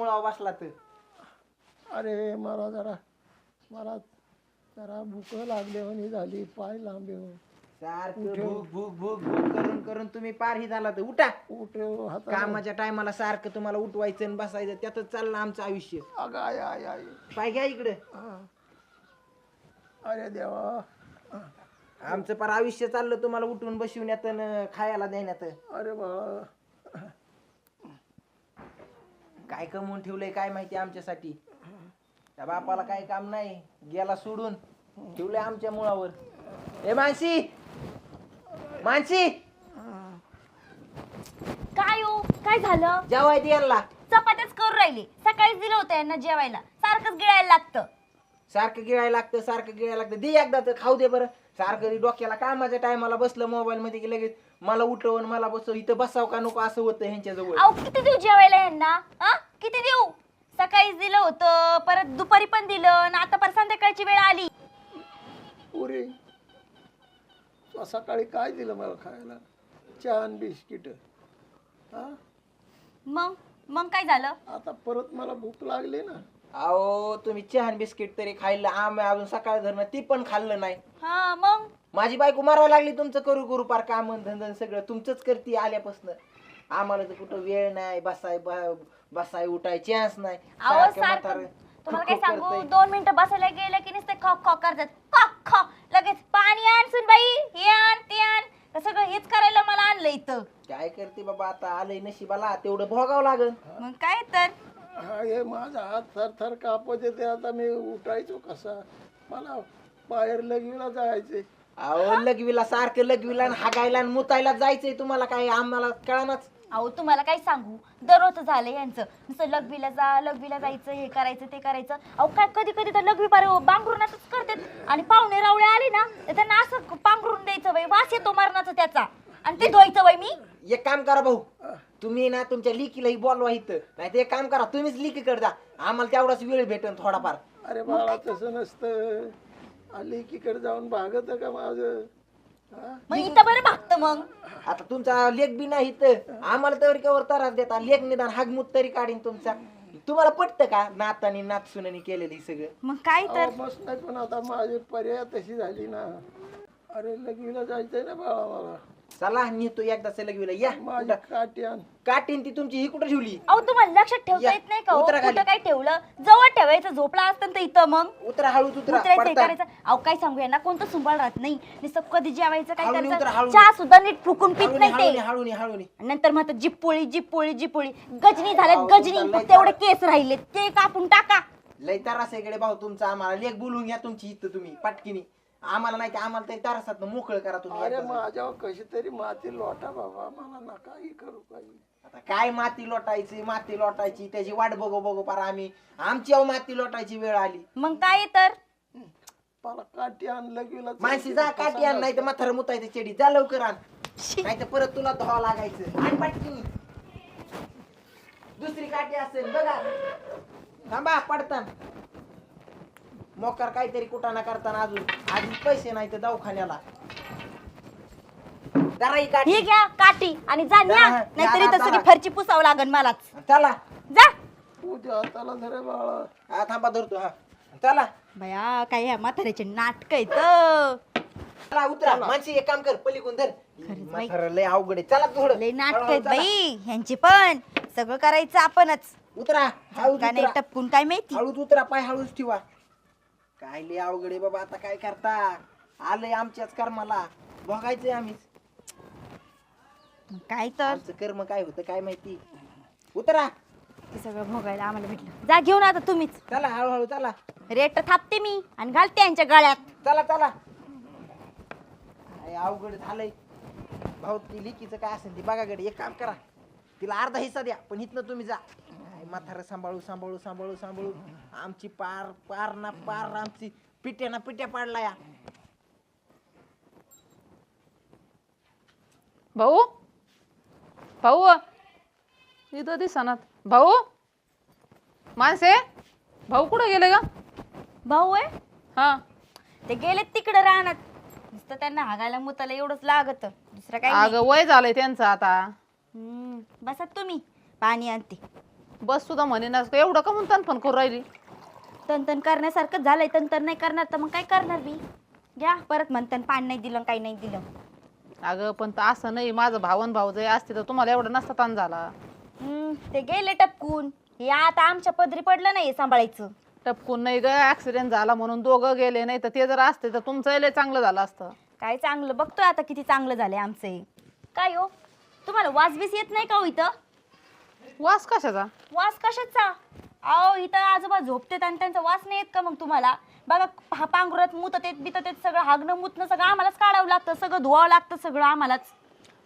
मुळावर बसला तर. अरे मला जरा भूक लागल्यावानी झाली, पाय लांबे हो. सारखं भूक भूक भूक भूक करून करून तुम्ही पार ही झाला तर उठा. उठव हाता कामाच्या टायमाला सारखं तुम्हाला उठवायचं आणि बसायचं, त्यातच चाललं आमचं आयुष्य. अगं आय आय आय पाय घ्या इकडे. अरे देवा. आमचं पार आयुष्य चाललं तुम्हाला उठून बसवण्यात आणि खायला देण्यात. अरे बाळा, काय कमवून ठेवलंय काय माहिती आमच्यासाठी. त्या बापाला काय काम नाही, गेला सोडून, ठेवलंय आमच्या मुळावर. ए मानसी, मानसी, काय हो, काय झालं? जेवाय दे यांना. चपात्याच करून राहिली, सकाळीच दिलं होतं यांना जेवायला. सारखंच गिळायला लागतं. सारखं गिळायला लागतं, सारखं गिळायला लागतं. दे एकदा तर खाऊ दे बरं. सारखं डोक्याला कामाच्या टायमाला बसलं मोबाईल मध्ये की लगेच मला उठवून मला बसव, इथं बसाव का नको असं होतं ह्यांच्या जवळ. अहो किती देऊ जेवायला यांना? किती देऊ? सकाळीच दिलं होतं, परत दुपारी पण दिलं, आणि आता परत संध्याकाळची वेळ आली. पुरी तू सकाळी काय दिलं मला खायला? चहा आणि बिस्किट. मग मग काय झालं? आता परत मला भूक लागली ना. अहो तुम्ही चहा बिस्किट तरी खाल्लं, आम्ही अजून सकाळ धरणं ती पण खाल्लं नाही. हा मग माझी बायको मारायला लागली तुमचं करू करू, पार काम धंदन सगळं तुमचंच करते आल्यापासून. आम्हाला तर कुठं वेळ नाही, बसाय उठाय चान्स नाही. अहो सारखं सारखं म्हातारं तुम्हाला काय खुक सांगू, करतंय. 2 मिनिटं बसायला गेलं की नुसते खॉक खॉक करतात. खॉक खॉक, लगेच पाणी आण सुनबाई, हे आण ते आण. तर सगळं हेच करायला मला आणलं इथं. काय करते बाबा, आता आलंय नशिबाला, तेवढं भोगावं लागल. मग काय तर. हे माझा हात थरथर कापत येते. आता मी उठायचो कसा? मला बाहेर लगवीला जायचे. अहो लगवीला, सारखं लगवीला आणि हागायला आणि मुतायला जायचंय तुम्हाला, काय आम्हाला कळणाच. अहो तुम्हाला काय सांगू, दररोज झालं यांचं. नुसतं लघवीला जायचं, हे करायचं ते करायचं. अहो काय कधी कधी तर लघवी पार पांघरूनाच करतात. आणि पाहुणे रावळे आले ना तर त्यांना असं पांघरून द्यायचं बाई, वास येतो मरणाचा त्याचा, आणि ते धुवायचं बाई. मी एक काम करा भाऊ, तुम्ही ना तुमच्या लिकीलाही बोलवा इथं, नाही ते एक काम करा, तुम्हीच लिकीकडे जा, आम्हाला तेवढाच वेळ भेटेल थोडाफार. अरे बाळा तसं नसतं. आली कीकडे जाऊन भागत का माझं? मग इथं बरं भागतं. मग आता तुमचा लेख बी नाही इथं, आम्हाला तरी कवर त्रास देता. लेख निदान हागमूत तरी काढीन तुमचा. तुम्हाला पटतं का नातानी नातसुनानी केलेली सगळं? मग काय तर. बस नाही, पण आता माझी पर्याय तशी झाली ना. अरे लगवीला जायचंय ना बाळा मला. चला नेतो एकदा लगवीला. या माझी काठी आण. काटीन ती तुमची ही कुठं ठेवली? अहो तुम्हाला लक्षात ठेवता येत नाही का? हो, उतरा खाली. कुठं काय ठेवलं? जवळ ठेवायचं, झोपला असतं तर इथं. मग उतरा हळूच उतरा, उतरायचं, हे पडता. करायचं. अहो काय सांगू यांना, कोणतं सुंबाळ राहत नाही. नुसतं कधी जेवायचं काय हळूनी उतरा, करायचं, हळूनी. चहा सुद्धा नीट फुकून पित नाही ते. हळूनी हळूनी. नंतर मग जिप्पोळी जिप्पोळी जिप्पोळी, गजनी झाल्यात अहो, गजनी. तुमचा लय तेवढे केस राहिले ते कापून टाका. लय तरास इकडे भाऊ तुमचा. आम्हाला लेख बोलून घ्या तुमची इथं तुम्ही पाटकीनी. आम्हाला नाही, आम्हाला तरी तरासात मोकळं करा तुम्ही. अरे एकदा. माझ्यावर कशी तरी माती लोटा बाबा, मला नकाही करू काही. आता काय माती लोटायची त्याची वाट बघू बघू पार आम्ही, आमची अहो माती लोटायची वेळ आली. मग काय तर. मला काठी आण लगवीला. माणसी जा काठी आण, नाही तर म्हातारं मुतायचं चेडी. जा लवकर आण, नाही तर परत तुला धुवावं लागायचं. आणि पाटकीनी दुसरी काठी असेल बघा. थांबा पडतान मोकार काहीतरी कुटाणा करताना अजून पैसे नाही तर दवाखान्याला. जरा ही काठी. ही घ्या काठी आणि जा न्या, जा, नाहीतरी जा, तर जा. सगळी फरची पुसावं लागन मलाच. चला. जा. तुझ्या हाताला धरे बाळा. हा थांबा धरतो. हा चला बया काय ह्या म्हाताऱ्याचे नाटक आहेत. चला उतरा. माणसी एक काम कर, पलीकडून धर. बाई. म्हातारं लय अवघड आहे. चला थोडं लय नाटक हळूहळू आहेत चला. बाई ह्यांची पण. सगळं करायचं आपणच. उतरा हळूच का नाही उतरा. टपकून काय माहिती. हळूच उतरा, पाय हळूच ठेवा. काय लय अवघड आहे बाबा, आता काय करता. आलंय आमच्याच कर्माला, बघायचंय आम्हीच. मग काय तर. आमचं कर्म काय होतं काय माहिती. उतरा. ते सगळं भोगायला आम्हाला भेटलं. जा घेऊन आता तुम्हीच. चला हळूहळू चला. रेट थापते मी आणि घालते यांच्या गळ्यात. चला चला. काय अवघड झालंय भाऊ. ती लिकीचं काय असेल ती बघा गडी. एक काम करा, तिला अर्धा हिस्सा द्या, पण इथनं तुम्ही जा. म्हातारं सांभाळू आमची पार ना पार आमची पिट्या पाडला या. भाऊ इथं दिसनात. भाऊ माणसे, भाऊ कुठं गेले का? भाऊ आहे हा ते गेले तिकडे राहणार. नुसतं त्यांना हागायला मुताला एवढंच लागत, दुसरं काय नाही. अगं वय झालंय त्यांचं आता. बसा तुम्ही, पाणी आणते. बस सुद्धा म्हणेनास का एवढं का म्हणून पण करू राहिली. तन करण्यासारखं झालंय, तन नाही करणार तर मग काय करणार मी. घ्या परत म्हणतात पाणी नाही दिलं काही नाही दिलं. अगं पण असं नाही, माझं भावन भाऊ जर असते तर तुम्हाला एवढं नसता ताण झाला. ते गेले टपकून. हे आता आमच्या पदरी पडलं नाही सांभाळायचं. टपकून नाही ग, ऍक्सिडेंट झाला म्हणून दोघं गेले, नाही तर ते जर असते तर तुमचं लय चांगलं झालं असतं. काय चांगलं बघतोय आता किती चांगलं झालंय आमचं हे. काय हो तुम्हाला वास बीस येत नाही का हो इथं? वास कशाचा? वास कशाचा? अहो इथं आजोबा झोपतेत आणि त्यांचा वास नाही येत का मग तुम्हाला? बघा हा पांघरात मुतत येत सगळं हागणं मुतणं सगळं आम्हालाच काढावं लागतं, सगळं धुवावं लागतं सगळं आम्हालाच.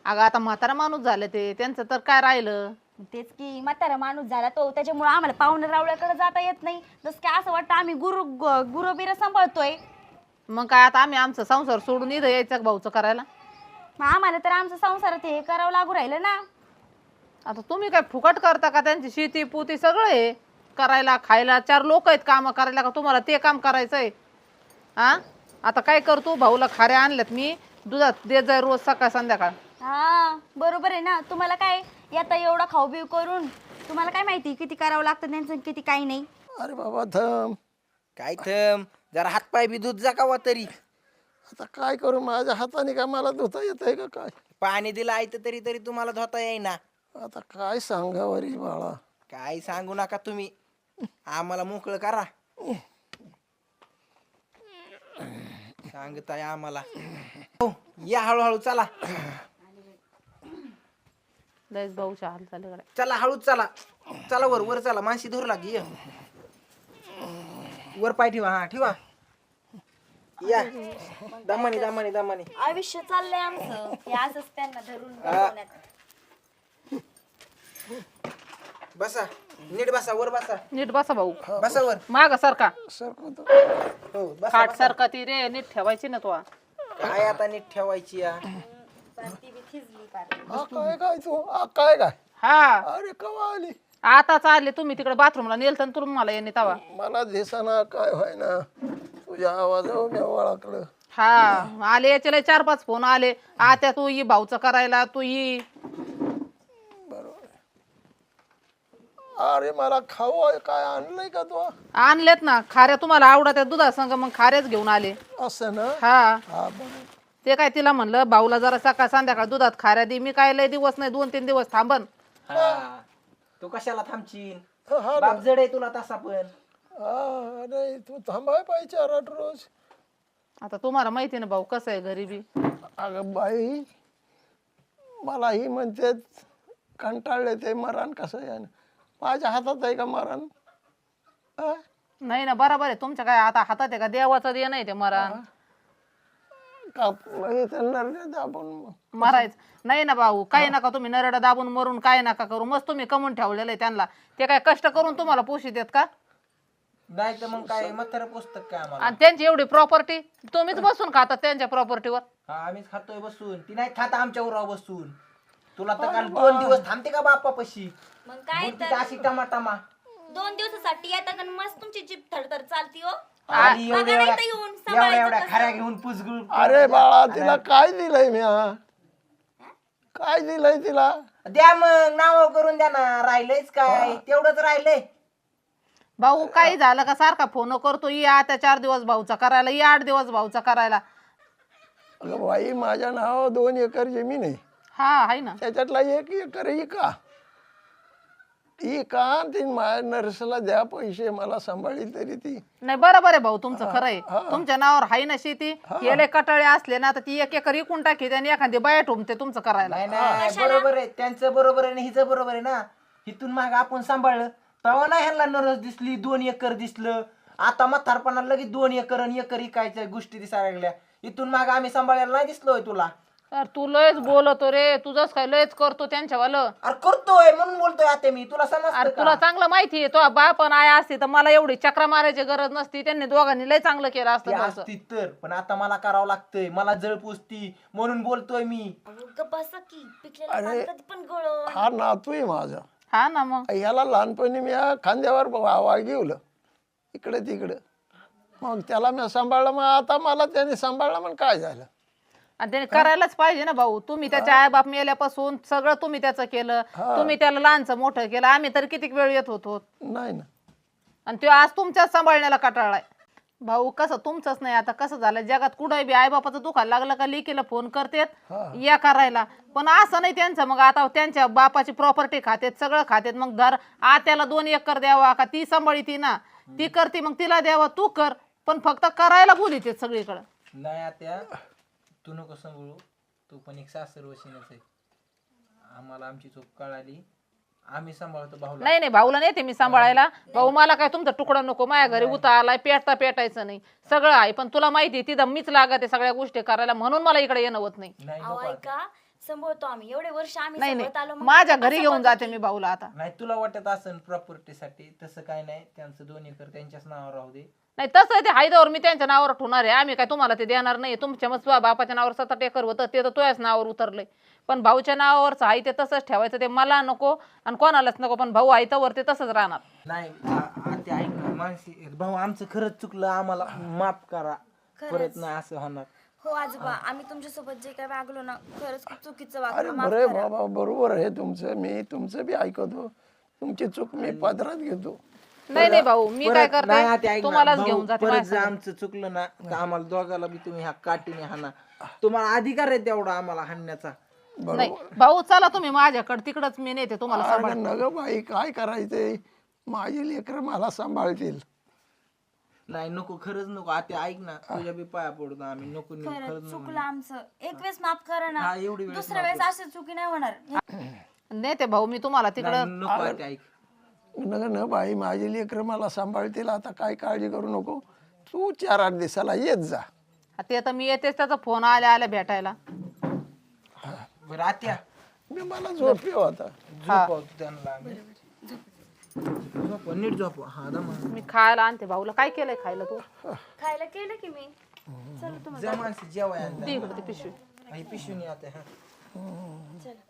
अगं आता म्हातारा माणूस झाले ते, त्यांचं तर काय राहिलं. तेच की म्हातारा माणूस झाला तो, त्याच्यामुळे आम्हाला पाहुणे रावळ्याकडे जाता येत नाही. जसं काय असं वाटतं आम्ही गुरबिर सांभाळतोय. मग काय आता आम्ही आमचा संसार सोडून इथं यायचं भाऊचं करायला? मग आम्हाला तर आमचं संसारात हे करावं लागू राहिलं ना. आता तुम्ही काय फुकट करता का? त्यांची शेती पुती सगळं आहे करायला खायला, 4 लोक आहेत काम करायला, का तुम्हाला ते काम करायचंय? हा आता काय करतो, भाऊला खाऱ्या आणल्यात मी, दुधात देत जाय रोज सकाळ संध्याकाळ. हा बरोबर आहे ना. तुम्हाला काय येता एवढा खाऊ बिव करून तुम्हाला काय माहिती किती करावं लागतं त्यांचं किती काही नाही. अरे बाबा थम. काय थम, जरा हातपाय बी दूध जाकावा तरी. आता काय करू, माझ्या हाताने काय मला धुता येत आहे का काय? पाणी दिलं आयतं तरी तरी तुम्हाला धुता येईना. आता काय सांगावं रे बाळा. काय सांगू नका तुम्ही, आम्हाला मोकळं करा. सांगताय आम्हाला. हो, या हळूहळू चला. लयच भाऊच्या हाल झाले गड्या. चला हळूच चला. चला वर वर चला, मानसी धरू लागी. ये. वर पाय ठेवा. हा ठेवा. या दमानी दमानी दमानी. आयुष्य चाललंय आमचं हे असंच त्यांना धरून हा. बसवण्यात. बसा नीट बसा, वर बसा. नीट बसा भाऊ, बसा वर. माग सारखा सर कोणतं? हो बसा, खाट बसा. सारखा ती रे, नीट ठेवायची ना तो. काय आता नीट ठेवायची या. पण ती बी थिजली पार. काय काय तू काय काय? हा अरे कवा आली? आता चालले तुम्ही तिकडे बाथरूमला नेल तर तुम्हाला येणे तवा. मला दिसाना काय व्हाय ना, तुझ्या आवाजावर मी ओळखलं. हा आले याचे लय 4-5 फोन आले. आत्या तू ये भाऊचं करायला, तू ये. अरे मला खाऊ आहे, काय आणलंय का तू? आणलेत ना खाऱ्या, तुम्हाला आवडत दुधा संग, मग खाऱ्याच घेऊन आले. असं ना? हा हा बरं. ते काय तिला म्हणलं भाऊला जरा सकाळ संध्याकाळ दुधात खाऱ्या दे. मी काय लय दिवस नाही, 2-3 दिवस थांबन. हा. तू कशाला थांबशील, हा बाप जड आहे तुला तसा पण. हा नाही तू थांबाय पाहिजे 4-8 रोज. आता तुम्हाला माहिती ना भाऊ कसं आहे गरिबी. अगं बाई, मला ही म्हणते कंटाळले ते मरण कसं आहे, माझ्या हातात आहे का मरण? नाही ना बरोबर आहे तुमच्या, काय आता हातात आहे का? देवाचं दे नाही ते मरण. आपण मरायचं नाही ना भाऊ, काही नका तुम्ही नरडा दाबून मरून काय नका करू. मस्त तुम्ही कमवून ठेवलेलं आहे त्यांना. ते काय कष्ट करून तुम्हाला पोषी देत का? नाही तर मग काय म्हातारं पुस्तक काय आम्हाला. आणि त्यांची एवढी प्रॉपर्टी तुम्हीच बसून खातात त्यांच्या प्रॉपर्टीवर. हा आम्हीच खातोय बसून, ती नाही खात आमच्या उरावर बसून. तुला तर काल 2 दिवस थांबते का बापापाशी? मग काय बोलती का अशी टमाटामा? 2 दिवसासाठी येतात आणि मस्त तुमची जीभ थरथर चालती हो. आणि बघा एवढ्या नाही एवढ्या तर येऊन एवढ्या सांभाळायचं एवढ्या कसं? खऱ्या घेऊन पुसगुळ. अरे बाळा तिला काय दिलंय मी? काय दिलंय तिला? द्या मग, नाव करून द्या ना. राहिलंयच काय, तेवढंच राहिलंय. भाऊ काही झालं का सारखा फोन करतो, या त्या 4 दिवस भाऊचा करायला, या 8 दिवस भाऊचा करायला. अगं बाई, माझ्या नावावर 2 एकर जमीन आहे. हा आहे ना. त्याच्यातला 1 एकर ही का ती नर्सला द्या पैसे, मला सांभाळी तरी ती. नाही बरोबर आहे भाऊ तुमचं, खरं आहे. तुमच्या नावावर हाय ना शेती. गेले कटाळे असले ना तर ती 1 एकर इकून टाकी आणि एखादी बाया ठुमते तुमचं करायला. नाही नाही बरोबर आहे, त्यांचं बरोबर आहे आणि हिचं बरोबर आहे ना. इथून माग आपण सांभाळलं तेव्हा नाही ह्यांना नरस दिसली, 2 एकर दिसलं. आता म्हातारपणा लगेच 2 एकर आणि एकर इकायच्या गोष्टी दिसायला लागल्या. इथून माग आम्ही सांभाळायला नाही दिसलोय तुला. तर तू लयच बोलतो रे, तुझंच काय लयच करतो त्यांच्यावालं. अरे करतोय म्हणून बोलतोय आता मी, तुला अरे समजतं तुला का? चांगलं माहिती आहे, तो बाप पण आया असती तर मला एवढी चक्रा मारायची गरज नसती. त्यांनी दोघांनी लय चांगलं केलं ती असतं तसं. असती तर, पण आता मला करावं लागतंय, मला जळ पुसती म्हणून बोलतोय मी. बसा की पिकलेला पान कधी पण गळ. हा नातू आहे माझा. हा ना मग. याला लहानपणी मी खांद्यावर वागिवलं इकडे तिकडे, मग त्याला मी सांभाळलं. मग आता मला त्याने सांभाळलं, मग काय झालं? आणि त्याने करायलाच पाहिजे ना भाऊ. तुम्ही त्याच्या आई बाप मेल्यापासून सगळं तुम्ही त्याचं केलं. तुम्ही त्याला लहानचं मोठं केलं. आम्ही तर किती वेळ येत होतो. नाही ना. आणि तो आज तुमच्याच सांभाळण्याला कटाळलाय. भाऊ कसं तुमचंच नाही, आता कसं झालं जगात कुठं बी आई बापाचं दुखायला लागलं का लेकीला फोन करतेत या करायला. पण असं नाही त्यांचं. मग आता त्यांच्या बापाची प्रॉपर्टी खातेत, सगळं खातेत. मग धर त्याला 2 एकर द्यावा का ती सांभाळी ती ना ती करते, मग तिला द्यावा तू कर. पण फक्त करायला बोलीते सगळीकडं. नाही आत्या तू नको सांभाळू, तू पण एक सासर वशिनच आहे. आम्हाला आमची चूक कळाली, आम्ही सांभाळतो भाऊला. नाही भाऊला नेते मी सांभाळायला. भाऊ मला काय तुमचा तुकडा नको. माझ्या घरी उता आलाय, पेटायचं नाही, सगळं आहे. पण तुला माहिती आहे तिथं मीच लागत आहे सगळ्या गोष्टी करायला, म्हणून मला इकडे येणं होत नाही. अहो ऐका, सांभाळतो आम्ही एवढे वर्ष आम्ही नाही सांभाळत आलो. मग माझ्या घरी घेऊन जाते मी भाऊला आता. नाही तुला वाटत असेल प्रॉपर्टीसाठी, तसं काय नाही. त्यांचं 2 एकर त्यांच्याच नावावर राहू दे. नाही तसं ते हायदावर मी त्यांच्या नावावर ठेवणार आहे. आम्ही काय तुम्हाला ते देणार नाही. तुमच्या मग बापाच्या नावावर 7 एकर होतं ते तर तुझ्याच नावावर उतरलंय. पण भाऊच्या नावावरच आहे ते तसंच ठेवायचं. ते मला नको आणि कोणालाच नको, पण भाऊ आहे तर ते तसंच राहणार. नाही आत्या ऐक ना, मानसी भाऊ आमचं खरंच चुकलं, आम्हाला माफ करा, परत नाही असं होणार. हो आजोबा, आम्ही तुमच्यासोबत जे काय वागलो ना खरंच खूप चुकीचं अरे वागलो. बरे बाबा, बरोबर आहे तुमचं. मी तुमचं बी ऐकतो. तुमची चूक मी पदरात घेतो. नाही भाऊ मी काय नाही आत्या करते ऐक ना, तुम्हालाच भाऊ, घेऊन जाते परत माझ्या जर आमचं चुकलं ना तर आम्हाला दोघाला बी तुम्ही ह्या काठीने हाना. तुम्हाला अधिकार आहे तेवढा आम्हाला हाणण्याचा. नाही भाऊ चला तुम्ही माझ्याकडे, तिकडच मी नेते तुम्हाला सांभाळ. अरे नग बाई, काय करायचंय? माझी लेकरं मला सांभाळतील. नाही नको, खरंच नको आत्या ऐक ना, तुझ्या बी पाया पडतो आम्ही. नको खरंच खरंच चुकलं आमचं. एक वेळेस माफ करा ना, हा, एवढी वेळेस दुसऱ्या वेळेस अशी चुकी नाही होणार. नेते भाऊ मी तुम्हाला तिकडं. नको आत्या ऐक. नग न बाई, माझी लेकरं मला सांभाळतील. आता काय काळजी करू नको. तू 4-8 दिवसाला येत जा. ते तर मी येतेच, त्याचा फोन आल्या भेटायला. बरं आत्या मी मला झोप येऊ आता. झोपव त्यांना. झोपव नीट झोपव. हा दमा मी खायला आणते भाऊला. काय केलंय खायला तू? खायला केलं की मी. चला तुम्हाला जा माणसं जेवाय दे इकडे ती पिशवी. पिशवी आता. हा चला.